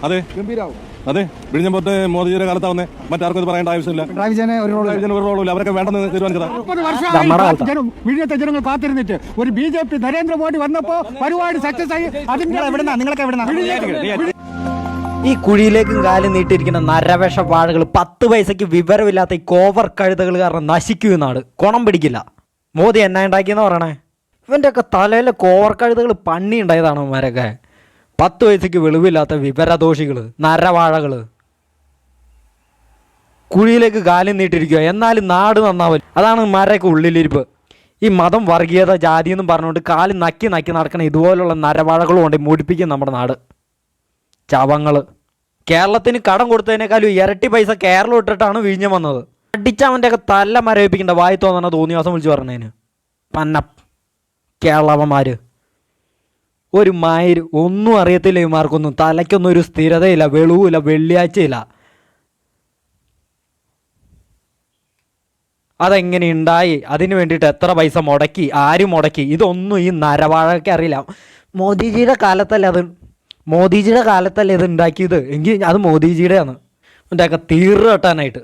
അതെ ഗംഭീരാവും. അതെ വിഴിഞ്ഞമ്പോട്ട് മോദിജിയുടെ കാലത്താവുന്നേ മറ്റാർക്കും ഇത് പറയേണ്ട ആവശ്യമില്ല. ഒരു റോളുമില്ല. അവരൊക്കെ വേണ്ടെന്ന് തീരുമാനിച്ചതാ. 30 വർഷമായി വിഴിഞ്ഞത്തെ ജനങ്ങൾ കാത്തിരുന്നിട്ട് ഒരു BJP നരേന്ദ്രമോദി വന്നപ്പോ പരിപാടി സക്സസ് ആയി. ഈ കുഴിയിലേക്കും കാലം നീട്ടിയിരിക്കുന്ന നരവേഷ വാഴകൾ 10 പൈസയ്ക്ക് വിവരമില്ലാത്ത ഈ കോവർ കഴുതകൾ കാരണം നശിക്കും നാട്. കുണം പിടിക്കില്ല. മോദി എന്നാ ഉണ്ടാക്കിയെന്ന് പറയണേ? ഇവൻ്റെയൊക്കെ തലയിലെ കോവർ കഴുതകൾ പണി ഉണ്ടായതാണ് അവന്മാരൊക്കെ. 10 പൈസയ്ക്ക് വെളിവില്ലാത്ത വിവരദോഷികൾ, നരവാഴകൾ കുഴിയിലേക്ക് കാലം നീട്ടിരിക്കുക. എന്നാലും നാട് നന്നാവില്ല. അതാണ് ഇവന്മാരെയൊക്കെ ഉള്ളിലിരിപ്പ്. ഈ മതം, വർഗീയത, ജാതി എന്നും പറഞ്ഞുകൊണ്ട് കാല് നക്കി നടക്കണ ഇതുപോലുള്ള നരവാഴകളും കൊണ്ട് മുടിപ്പിക്കും നമ്മുടെ നാട്. ചവങ്ങൾ കേരളത്തിന് കടം കൊടുത്തതിനേക്കാളും ഇരട്ടി പൈസ കേരളം ഇട്ടിട്ടാണ് വിഴിഞ്ഞം വന്നത്. അടിച്ചവൻ്റെയൊക്കെ തല മരവിപ്പിക്കേണ്ട വായി തോന്നണ തോന്നിയാസം വിളിച്ച് പറഞ്ഞതിന് പന്ന കേരളവന്മാർ ഒരു മായിര് ഒന്നും അറിയത്തില്ല. ഇവന്മാർക്കൊന്നും തലയ്ക്കൊന്നും ഒരു സ്ഥിരതയില്ല, വെളിവില്ല, വെള്ളിയാഴ്ചയില്ല. അതെങ്ങനെ ഉണ്ടായി, അതിന് വേണ്ടിയിട്ട് എത്ര പൈസ മുടക്കി, ആരും മുടക്കി, ഇതൊന്നും ഈ നരവാഴയ്ക്ക് അറിയില്ല. മോദിജിയുടെ കാലത്തല്ലേ ഇത് ഉണ്ടാക്കിയത് എങ്കിൽ അത് മോദിജിയുടെയാണ്. അതിൻ്റെയൊക്കെ തീർന്നു കെട്ടാനായിട്ട്.